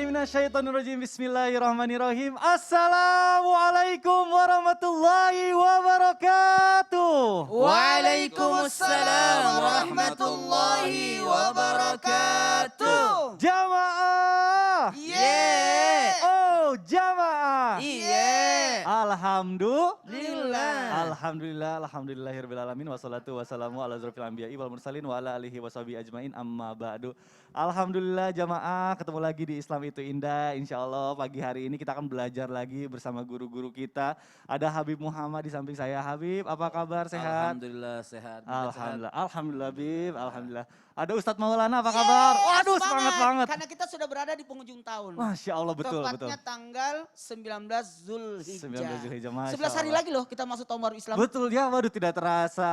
minasyaitonirrajim. Bismillahirrahmanirrahim. Assalamualaikum warahmatullahi wabarakatuh. Waalaikumsalam warahmatullahi wabarakatuh. Jamaah. Yeah. Oh, jamaah. Iya. Alhamdulillahirabbil alamin wassalatu wassalamu ala asrofil anbiya'i wal mursalin wa ala alihi washabihi ajmain amma ba'du. Alhamdulillah jamaah, ketemu lagi di Islam Itu Indah. Insyaallah pagi hari ini kita akan belajar lagi bersama guru-guru kita. Ada Habib Muhammad di samping saya. Habib, apa kabar? Sehat? Alhamdulillah sehat. Alhamdulillah Habib, alhamdulillah. Ada Ustadz Maulana, apa kabar? Waduh, semangat banget. Karena kita sudah berada di penghujung tahun. Masya Allah, betul. Tepatnya tanggal 19 Zulhijjah. 19 Zulhijjah, Masya 11 hari Allah. lagi loh kita masuk tahun baru Islam. Betul ya, waduh tidak terasa.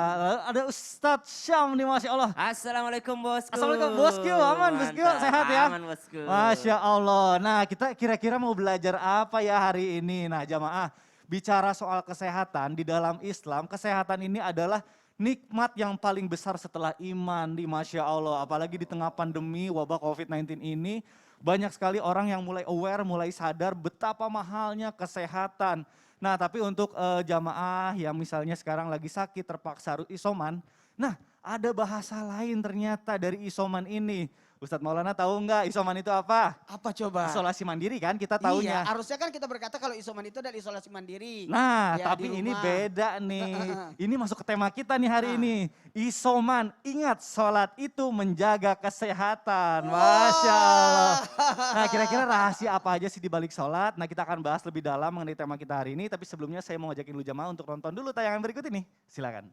Ada Ustadz Syam nih, Masya Allah. Assalamualaikum bosku. Assalamualaikum bosku, aman bosku, sehat ya? Aman bosku. Masya Allah. Nah kita kira-kira mau belajar apa ya hari ini? Nah jamaah, bicara soal kesehatan di dalam Islam, kesehatan ini adalah nikmat yang paling besar setelah iman di Masya Allah. Apalagi di tengah pandemi wabah COVID-19 ini, banyak sekali orang yang mulai aware, mulai sadar betapa mahalnya kesehatan. Nah tapi untuk jamaah yang misalnya sekarang lagi sakit terpaksa harus isoman. Nah ada bahasa lain ternyata dari isoman ini. Ustadz Maulana tahu nggak isoman itu apa? Apa coba? Isolasi mandiri kan kita Iya, taunya. harusnya kan kita berkata kalau isoman itu adalah isolasi mandiri. Nah Ya, tapi di ini rumah. beda nih. Ini masuk ke tema kita nih hari ini. Isoman, ingat sholat itu menjaga kesehatan. Masya Allah. Nah kira-kira rahasia apa aja sih di balik sholat? Nah kita akan bahas lebih dalam mengenai tema kita hari ini. Tapi sebelumnya saya mau ngajakin lu jamaah untuk nonton dulu tayangan berikut ini. Silakan.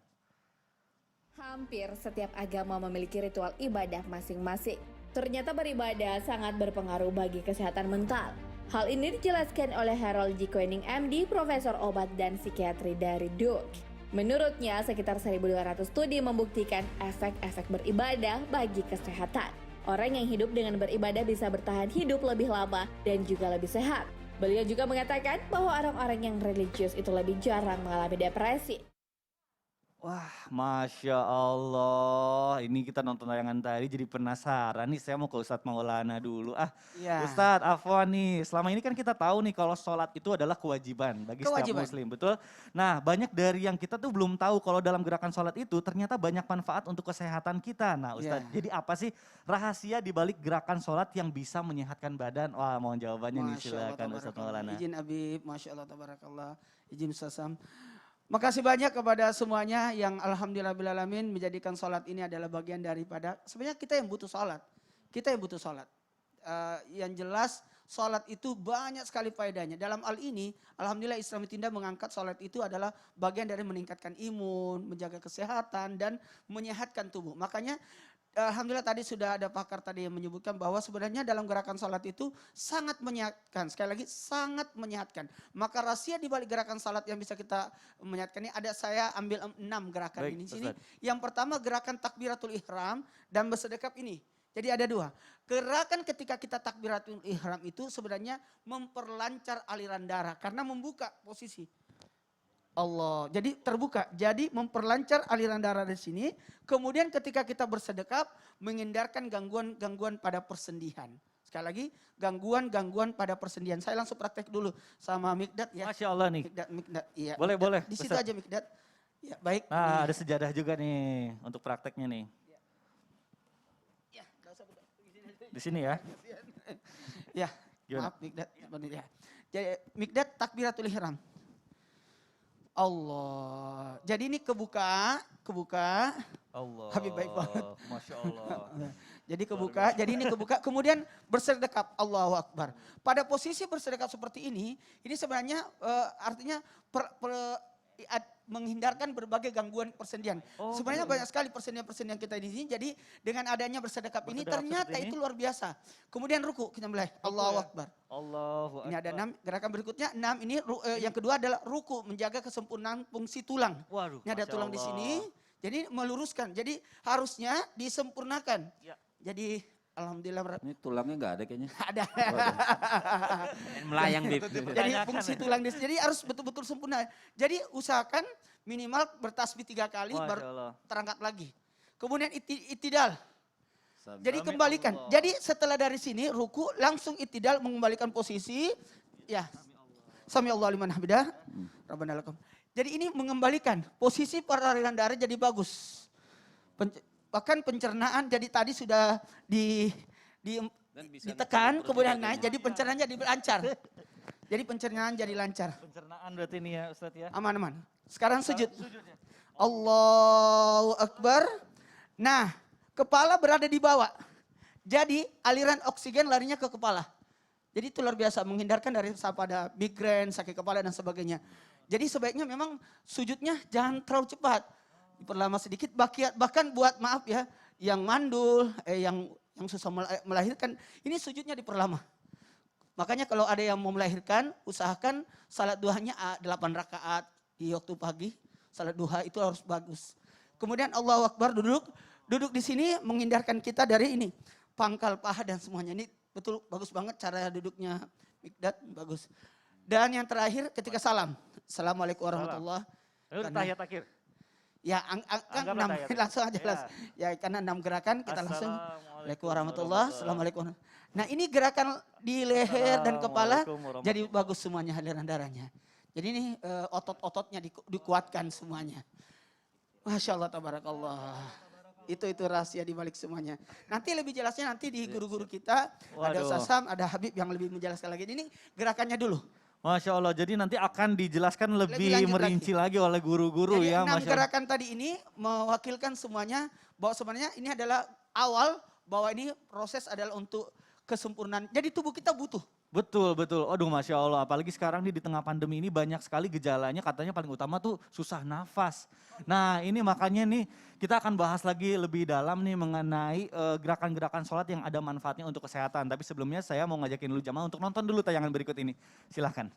Hampir setiap agama memiliki ritual ibadah masing-masing. Ternyata beribadah sangat berpengaruh bagi kesehatan mental. Hal ini dijelaskan oleh Harold G. Koenig MD, Profesor Obat dan Psikiatri dari Duke. Menurutnya, sekitar 1.200 studi membuktikan efek-efek beribadah bagi kesehatan. Orang yang hidup dengan beribadah bisa bertahan hidup lebih lama dan juga lebih sehat. Beliau juga mengatakan bahwa orang-orang yang religius itu lebih jarang mengalami depresi. Wah, Masya Allah. Ini kita nonton tayangan tadi jadi penasaran nih. Saya mau ke Ustadz Maulana dulu. Iya. Ustadz, Afwan nih. Selama ini kan kita tahu nih kalau sholat itu adalah kewajiban bagi setiap Kewajiban. muslim. Betul? Nah, banyak dari yang kita tuh belum tahu kalau dalam gerakan sholat itu ternyata banyak manfaat untuk kesehatan kita. Nah Ustadz, Iya. jadi apa sih rahasia di balik gerakan sholat yang bisa menyehatkan badan? Wah, mohon jawabannya nih. Masya Allah, Silakan Ustadz tabarakallah. Maulana. Izin Habib, Masya Allah, tabarakallah. Izin Sasam. Makasih banyak kepada semuanya yang alhamdulillahirrahmanirrahim menjadikan sholat ini adalah bagian daripada, sebenarnya kita yang butuh sholat. Kita yang butuh sholat. Yang jelas sholat itu banyak sekali faedahnya. Dalam hal ini, alhamdulillah Islam Itu Indah mengangkat sholat itu adalah bagian dari meningkatkan imun, menjaga kesehatan dan menyehatkan tubuh. Makanya alhamdulillah tadi sudah ada pakar tadi yang menyebutkan bahwa sebenarnya dalam gerakan sholat itu sangat menyehatkan. Sekali lagi sangat menyehatkan. Maka rahasia di balik gerakan sholat yang bisa kita menyehatkan ini ada, saya ambil 6 gerakan Baik, ini sini. Ustaz. Yang pertama gerakan takbiratul ihram dan bersedekap ini. Jadi ada 2. Gerakan ketika kita takbiratul ihram itu sebenarnya memperlancar aliran darah karena membuka posisi. Allah, jadi terbuka, jadi memperlancar aliran darah di sini. Kemudian ketika kita bersedekap, menghindarkan gangguan-gangguan pada persendian. Sekali lagi, gangguan-gangguan pada persendian. Saya langsung praktek dulu sama Mikdad ya. Masya Allah nih. Mikdad, iya. Boleh, Mikdad. boleh, Di situ Ustaz. aja Mikdad. Ya, baik. Nah ada sejadah juga nih untuk prakteknya nih. Ya, nggak usah berdoa. Di sini ya. Ya, Gimana? maaf Mikdad. Ya. Jadi Mikdad takbiratul ihram. Allah. Jadi ini kebuka. Allah. Habib baik banget. Masya Allah. Jadi kebuka, jadi ini kebuka, kemudian bersedekap, Allahu Akbar. Pada posisi bersedekap seperti ini sebenarnya artinya menghindarkan berbagai gangguan persendian. Oh, Sebenarnya gitu. banyak sekali persendian-persendian kita di sini. Jadi dengan adanya bersedekap ini Bersedekap ternyata seperti ini. itu luar biasa. Kemudian ruku kita mulai, Allahu ya? Akbar. Allahu Ini ada Akbar. 6, gerakan berikutnya 6 ini yang kedua adalah ruku, menjaga kesempurnaan fungsi tulang. Waduh, Ini ada Masya tulang di Allah. sini. Jadi meluruskan. Jadi harusnya disempurnakan. Ya. Jadi alhamdulillah Ini tulangnya nggak ada kayaknya. ada. Melayang Bib. Jadi Tanyakan. fungsi tulang di sini. Jadi harus betul-betul sempurna. Jadi usahakan minimal bertasbih 3 kali Masya baru Allah. terangkat lagi. Kemudian itidal. Jadi kembalikan. Jadi setelah dari sini ruku langsung itidal mengembalikan posisi. Ya. Sami Allah liman hamidah. Rabbana lakam. Jadi ini mengembalikan posisi peralihan darah jadi bagus. Bahkan pencernaan jadi tadi sudah ditekan kemudian naik jadi pencernaan jadi lancar. Jadi pencernaan jadi lancar. Pencernaan berarti ini ya Ustadz ya. Aman-aman. Sekarang sujud. Allahu Akbar. Nah, kepala berada di bawah. Jadi aliran oksigen larinya ke kepala. Jadi itu luar biasa menghindarkan dari pada migrain, sakit kepala dan sebagainya. Jadi sebaiknya memang sujudnya jangan terlalu cepat. Diperlama sedikit bahkan buat maaf ya, yang mandul, yang susah melahirkan, ini sujudnya diperlama. Makanya kalau ada yang mau melahirkan, usahakan salat duhanya 8 rakaat di waktu pagi. Salat duha itu harus bagus. Kemudian Allahu Akbar duduk di sini menghindarkan kita dari ini. Pangkal paha dan semuanya. Ini betul bagus banget cara duduknya Mikdad, bagus. Dan yang terakhir ketika salam. Assalamualaikum warahmatullahi wabarakatuh. Tahiyat akhir. Ya, langsung aja. Ya, karena 6 gerakan kita langsung. Assalamualaikum warahmatullahi wabarakatuh. Assalamualaikum. Nah ini gerakan di leher dan kepala jadi bagus semuanya aliran darahnya. Jadi ini otot-ototnya dikuatkan semuanya. Masya Allah, tabarakallah. Itu rahasia di balik semuanya. Nanti lebih jelasnya nanti di guru-guru kita. Ada Ustaz Sam, ada Habib yang lebih menjelaskan lagi. Ini gerakannya dulu. Masya Allah, jadi nanti akan dijelaskan lebih merinci lagi oleh guru-guru ya. Jadi 6 gerakan tadi ini mewakilkan semuanya bahwa sebenarnya ini adalah awal bahwa ini proses adalah untuk kesempurnaan. Jadi tubuh kita butuh. Betul. Aduh Masya Allah, apalagi sekarang nih di tengah pandemi ini banyak sekali gejalanya katanya paling utama tuh susah nafas. Nah ini makanya nih kita akan bahas lagi lebih dalam nih mengenai gerakan-gerakan sholat yang ada manfaatnya untuk kesehatan. Tapi sebelumnya saya mau ngajakin dulu jamaah untuk nonton dulu tayangan berikut ini. Silahkan.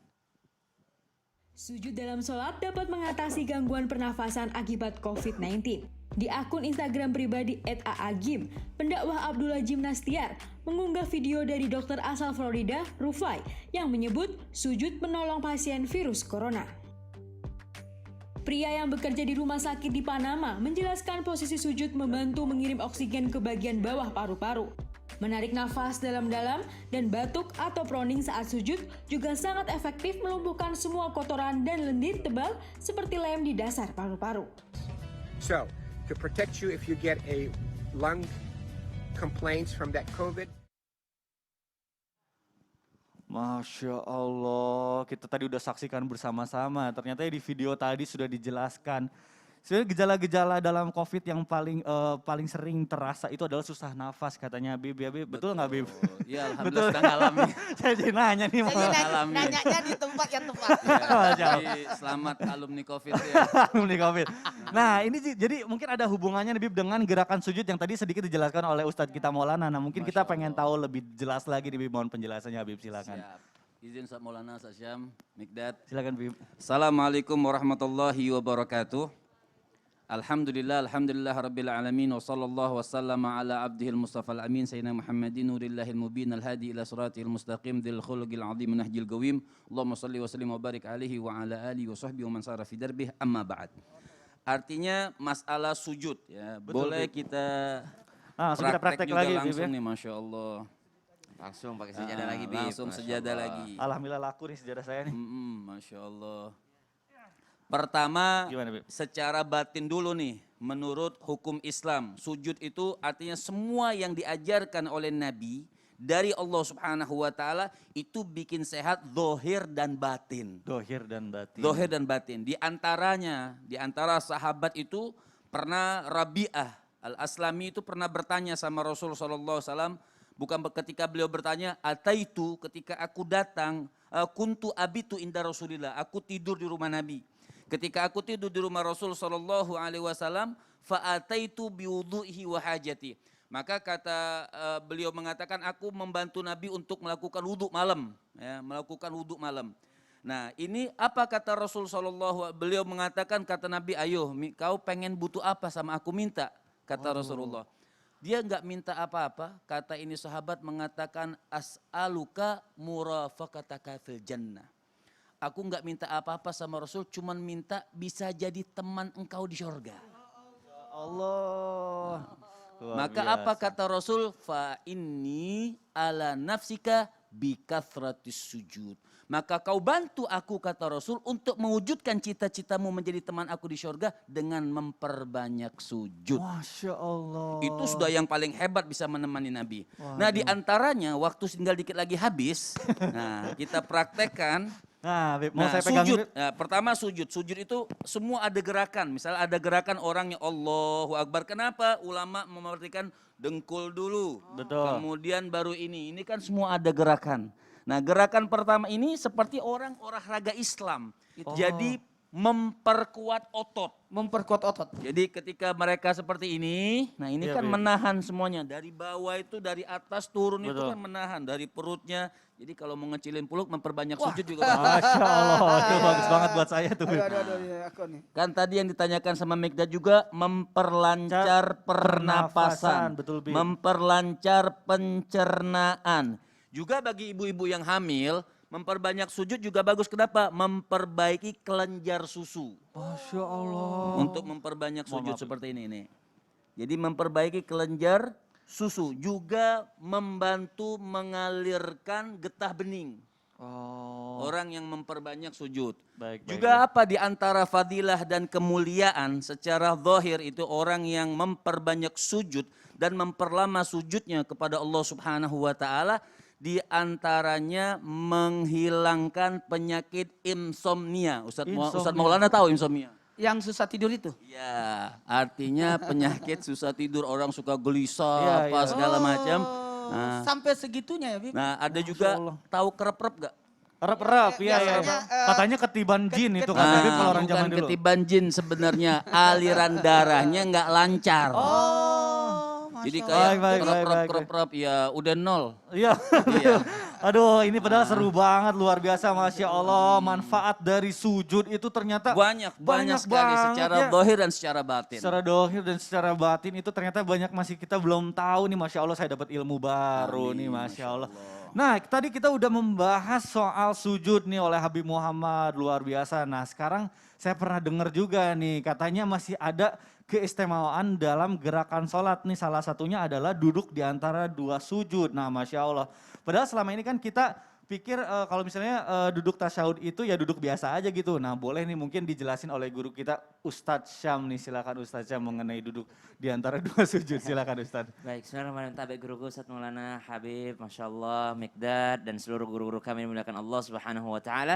Sujud dalam sholat dapat mengatasi gangguan pernafasan akibat COVID-19. Di akun Instagram pribadi @aagim, pendakwah Abdullah Jimnastiar mengunggah video dari dokter asal Florida, Rufai, yang menyebut sujud menolong pasien virus corona. Pria yang bekerja di rumah sakit di Panama menjelaskan posisi sujud membantu mengirim oksigen ke bagian bawah paru-paru. Menarik nafas dalam-dalam dan batuk atau proning saat sujud juga sangat efektif melumpuhkan semua kotoran dan lendir tebal seperti lem di dasar paru-paru. So, to protect you if you get a lung complaints from that COVID. Masya Allah, kita tadi udah saksikan bersama-sama. Ternyata di video tadi sudah dijelaskan. Sebenarnya gejala-gejala dalam COVID yang paling sering terasa itu adalah susah nafas katanya Bib. Ya, Bib. Betul nggak Bib? Iya, alhamdulillah sedang alami. Saya jadi nanya nih. Nanyanya di tempat yang tepat. Jadi selamat alumni COVID ya. Alumni COVID. Nah ini jadi mungkin ada hubungannya nih Bib dengan gerakan sujud yang tadi sedikit dijelaskan oleh Ustadz kita Maulana. Nah mungkin kita pengen tahu lebih jelas lagi nih Bib, mohon penjelasannya Bib, silakan. Siap. Izin Ustaz Maulana, Ustaz Syam, Mikdad. Silakan Bib. Assalamualaikum warahmatullahi wabarakatuh. Alhamdulillah rabbil alamin wa sallallahu wasallama ala abdihil mustafal amin sayyidina Muhammadin nurillahil mubin al-hadi ila siratil mustaqim dil khuluqil azim nahjil qawim. Allahumma salli wa sallim wa barik alaihi wa ala alihi wa sahbihi wa man sara fi darbih amma ba'd. Artinya masalah sujud ya. Betul, boleh Bib. kita praktek juga lagi langsung Bib, ya? nih Masya Allah. Langsung pakai sejadah lagi, Bib. Langsung sejadah lagi. Alhamdulillah laku nih sejarah saya nih. Masya Allah. Pertama, Gimana, Bib? secara batin dulu nih, menurut hukum Islam, sujud itu artinya semua yang diajarkan oleh Nabi dari Allah Subhanahu wa taala itu bikin sehat zahir dan batin. Dohir dan batin. Zahir dan batin. Di antara sahabat itu pernah Rabi'ah Al-Aslami itu pernah bertanya sama Rasul sallallahu alaihi wasallam, bukan ketika beliau bertanya, ataitu ketika aku datang, kuntu abitu inda Rasulillah, aku tidur di rumah Nabi. Ketika aku tidur di rumah Rasul sallallahu alaihi wasallam, fa ataitu biwudhuhi wa hajati. Maka kata beliau mengatakan aku membantu Nabi untuk melakukan wudhu malam, ya, melakukan wudhu malam. Nah, ini apa kata Rasul sallallahu beliau mengatakan kata Nabi, "Ayo, kau pengen butuh apa sama aku minta?" Kata Rasulullah. Dia enggak minta apa-apa, kata ini sahabat mengatakan as'aluka murafaqataka fil jannah. Aku enggak minta apa-apa sama Rasul, cuman minta bisa jadi teman engkau di surga. Allah. Luar Maka biasa. apa kata Rasul? Fa inni ala nafsika bikathratis sujud. Maka kau bantu aku kata Rasul untuk mewujudkan cita-citamu menjadi teman aku di syurga dengan memperbanyak sujud. Masya Allah. Itu sudah yang paling hebat bisa menemani Nabi. Nah di antaranya waktu tinggal dikit lagi habis, nah kita praktekkan. Nah, Beb, mau Nah, saya pegang sujud. ini. Nah, pertama sujud. Sujud itu semua ada gerakan. Misalnya ada gerakan orang yang Allahu Akbar. Kenapa? Ulama memerhatikan dengkul dulu. Betul. Kemudian baru ini. Ini kan semua ada gerakan. Nah, gerakan pertama ini seperti orang olahraga Islam. Jadi memperkuat otot. Memperkuat otot. Jadi ketika mereka seperti ini, nah ini Iya, kan Beb. menahan semuanya. Dari bawah itu, dari atas turun itu Betul. kan menahan. Dari perutnya. Jadi kalau mau ngecilin peluk memperbanyak sujud juga. Masya Allah, itu bagus banget buat saya tuh. Beb. Aduh, ya, aku nih. Kan tadi yang ditanyakan sama Mikdad juga memperlancar pernapasan, betul, Bib. memperlancar pencernaan. Juga bagi ibu-ibu yang hamil, memperbanyak sujud juga bagus. Kenapa? Memperbaiki kelenjar susu. Masya Allah. Untuk memperbanyak sujud seperti ini nih. Jadi memperbaiki kelenjar susu juga membantu mengalirkan getah bening. Oh, Orang yang memperbanyak sujud. baik. Juga apa di antara fadilah dan kemuliaan secara zahir itu orang yang memperbanyak sujud dan memperlama sujudnya kepada Allah Subhanahu wa taala, di antaranya menghilangkan penyakit insomnia. Ustadz Maulana tahu insomnia? Yang susah tidur itu. Ya, artinya penyakit susah tidur, orang suka gelisah, Iya, apa iya. segala macam. Oh, Nah, sampai segitunya ya, Bib. nah ada juga Allah. tahu kerep-rep gak? Rep-rep, iya, iya. Biasanya, Katanya ketiban jin itu kan, Beb, kalau orang zaman bukan dulu. ketiban jin sebenarnya, aliran darahnya nggak lancar. Oh, Jadi Masya kayak Baik, baik, baik. kerep-kerep ya udah nol. Iya. Iya. Aduh, ini padahal seru banget, luar biasa, Masya Allah. Manfaat dari sujud itu ternyata Banyak sekali banget secara ya. zahir dan secara batin. Secara dohir dan secara batin itu ternyata banyak masih kita belum tahu nih, Masya Allah, saya dapat ilmu baru nih, Masya Allah. Nah, tadi kita udah membahas soal sujud nih oleh Habib Muhammad, luar biasa. Nah, sekarang saya pernah dengar juga nih, katanya masih ada keistimewaan dalam gerakan sholat nih. Salah satunya adalah duduk di antara dua sujud. Nah, Masya Allah. Padahal selama ini kan kita pikir kalau misalnya duduk tasyahud itu ya duduk biasa aja gitu. Nah, boleh nih mungkin dijelasin oleh guru kita Ustadz Syam nih. Silakan Ustadz Syam mengenai duduk di antara dua sujud. Silakan Ustadz. Baik, bismillahirrahmanirrahim. Tabe guruku Ustaz Maulana Habib, Masya Allah, Mikdad, dan seluruh guru-guru kami yang dimuliakan Allah Subhanahu wa Ta'ala.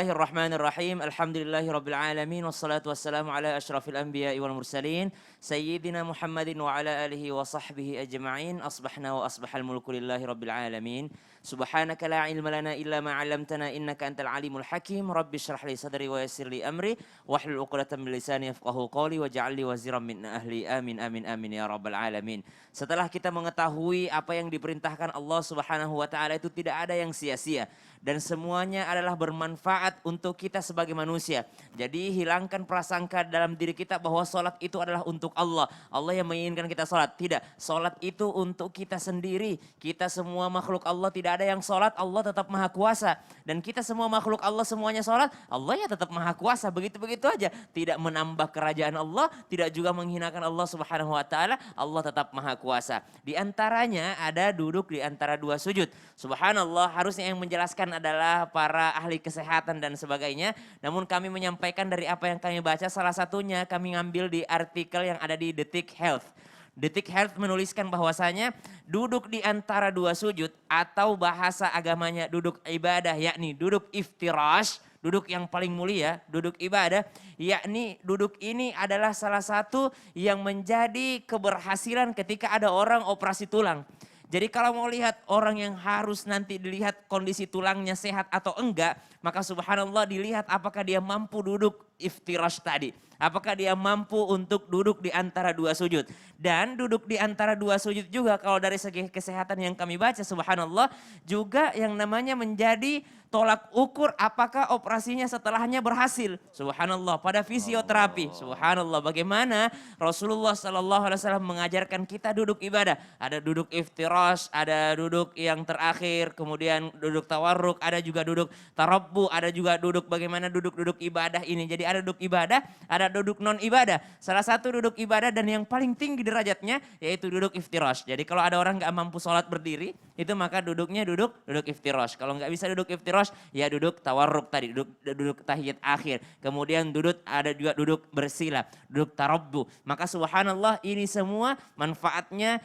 Bismillahirrahmanirrahim. Alhamdulillahirabbil alamin wassalatu wassalamu ala asyrafil anbiya'i wal mursalin sayyidina Muhammadin wa ala alihi wa sahbihi ajma'in. Asbahna wa asbahal mulku lillahi rabbil alamin. Subhanaka la ilma lana illa ma 'allamtana innaka antal alimul hakim. Rabbi shrah li sadri wa yassir li amri wahlul 'uqdatam min lisani yafqahu qawli waj'al li waziran min ahli. Amin amin amin ya rabbal alamin. Setelah kita mengetahui apa yang diperintahkan Allah Subhanahu wa taala itu tidak ada yang sia-sia dan semuanya adalah bermanfaat untuk kita sebagai manusia. Jadi hilangkan prasangka dalam diri kita bahwa sholat itu adalah untuk Allah. Allah yang menginginkan kita sholat. Tidak, sholat itu untuk kita sendiri. Kita semua makhluk Allah, tidak ada yang sholat, Allah tetap maha kuasa. Dan kita semua makhluk Allah semuanya sholat, Allah ya tetap maha kuasa. Begitu-begitu aja. Tidak menambah kerajaan Allah, tidak juga menghinakan Allah Subhanahu wa taala. Allah tetap maha kuasa. Di antaranya ada duduk di antara dua sujud. Subhanallah, harusnya yang menjelaskan adalah para ahli kesehatan dan sebagainya. Namun kami menyampaikan dari apa yang kami baca, salah satunya kami ngambil di artikel yang ada di Detik Health. Detik Health menuliskan bahwasanya duduk di antara dua sujud atau bahasa agamanya duduk ibadah, yakni duduk iftirash, duduk yang paling mulia, duduk ibadah, yakni duduk ini adalah salah satu yang menjadi keberhasilan ketika ada orang operasi tulang. Jadi kalau mau lihat orang yang harus nanti dilihat kondisi tulangnya sehat atau enggak, maka subhanallah dilihat apakah dia mampu duduk iftirash tadi. Apakah dia mampu untuk duduk di antara dua sujud. Dan duduk di antara dua sujud juga kalau dari segi kesehatan yang kami baca subhanallah juga yang namanya menjadi tolak ukur apakah operasinya setelahnya berhasil. Subhanallah, pada fisioterapi. Subhanallah, bagaimana Rasulullah SAW mengajarkan kita duduk ibadah. Ada duduk iftirash, ada duduk yang terakhir, kemudian duduk tawarruk, ada juga duduk tarabbu, ada juga duduk bagaimana duduk-duduk ibadah ini. Jadi ada duduk ibadah, ada duduk non ibadah. Salah satu duduk ibadah dan yang paling tinggi derajatnya yaitu duduk iftirash. Jadi kalau ada orang nggak mampu sholat berdiri, itu maka duduknya duduk iftirash. Kalau nggak bisa duduk iftirash, ya duduk tawarruk tadi, duduk tahiyat akhir. Kemudian ada juga duduk bersila, duduk tarabbu. Maka subhanallah, ini semua manfaatnya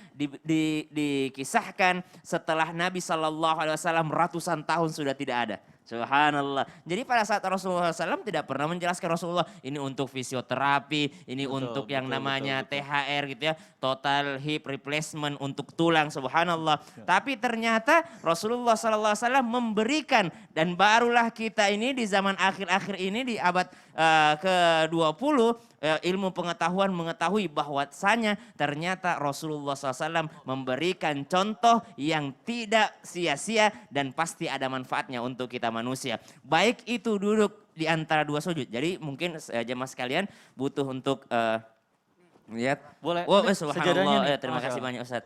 dikisahkan setelah Nabi SAW ratusan tahun sudah tidak ada. Subhanallah. Jadi pada saat Rasulullah SAW tidak pernah menjelaskan Rasulullah ini untuk fisioterapi, ini untuk yang namanya THR gitu ya, total hip replacement untuk tulang. Subhanallah. Tapi ternyata Rasulullah SAW memberikan, dan barulah kita ini di zaman akhir-akhir ini di abad ke-20 ilmu pengetahuan mengetahui bahwasanya ternyata Rasulullah SAW memberikan contoh yang tidak sia-sia dan pasti ada manfaatnya untuk kita manusia. Baik itu duduk di antara dua sujud. Jadi mungkin jemaah sekalian butuh untuk lihat. Boleh. Oh, Ini subhanallah. sejadahnya nih. Terima Masya kasih Allah. banyak Ustaz.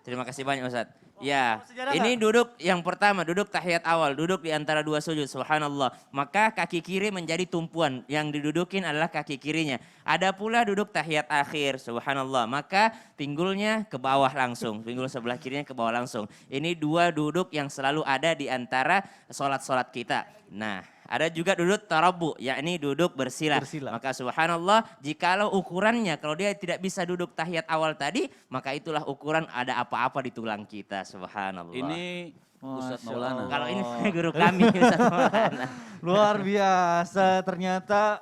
Terima kasih banyak Ustaz. Ya, Sejadah ini duduk yang pertama, duduk tahiyat awal, duduk di antara dua sujud, subhanallah. Maka kaki kiri menjadi tumpuan, yang didudukin adalah kaki kirinya. Ada pula duduk tahiyat akhir, subhanallah. Maka pinggulnya ke bawah langsung, pinggul sebelah kirinya ke bawah langsung. Ini dua duduk yang selalu ada di antara sholat-sholat kita. Nah, ada juga duduk tarabbu, yakni duduk bersila. Maka subhanallah, jikalau ukurannya, kalau dia tidak bisa duduk tahiyat awal tadi, maka itulah ukuran ada apa-apa di tulang kita, subhanallah. Ini Ustadz Maulana. Kalau ini guru kami, Ustadz Maulana. Luar biasa, ternyata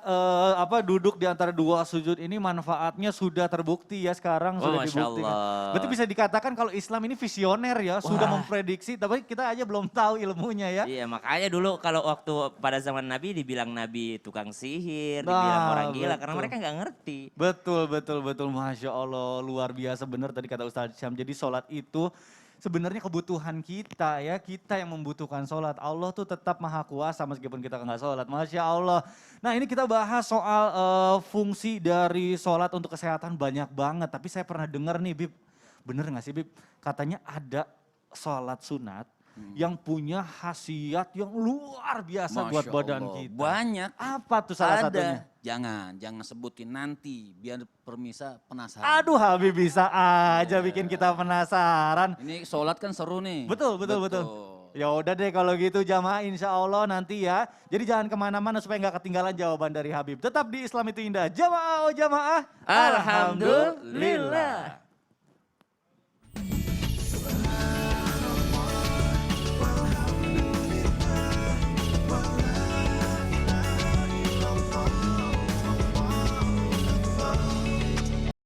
duduk di antara dua sujud ini manfaatnya sudah terbukti ya sekarang, Oh, sudah Masya dibuktikan. Allah. Berarti bisa dikatakan kalau Islam ini visioner ya, sudah Wah. memprediksi, tapi kita aja belum tahu ilmunya ya. Iya, makanya dulu kalau waktu pada zaman Nabi dibilang Nabi tukang sihir, Nah, dibilang orang gila, karena betul. mereka nggak ngerti. Betul, Masya Allah, luar biasa benar tadi kata Ustadz Syam. Jadi sholat itu sebenarnya kebutuhan kita ya, kita yang membutuhkan sholat. Allah tuh tetap maha kuasa meskipun kita nggak sholat, Masya Allah. Nah ini kita bahas soal fungsi dari sholat untuk kesehatan banyak banget. Tapi saya pernah dengar nih Bib, bener gak sih Bib? Katanya ada sholat sunat yang punya khasiat yang luar biasa buat Masya badan Allah, kita. banyak. Apa tuh salah satunya? Jangan sebutin nanti biar permisa penasaran. Aduh Habib bisa aja bikin kita penasaran. Ini sholat kan seru nih. Betul. Ya udah deh kalau gitu jamaah, insya Allah nanti ya. Jadi jangan kemana-mana supaya nggak ketinggalan jawaban dari Habib. Tetap di Islam itu indah. Jamaah, oh jamaah. Alhamdulillah.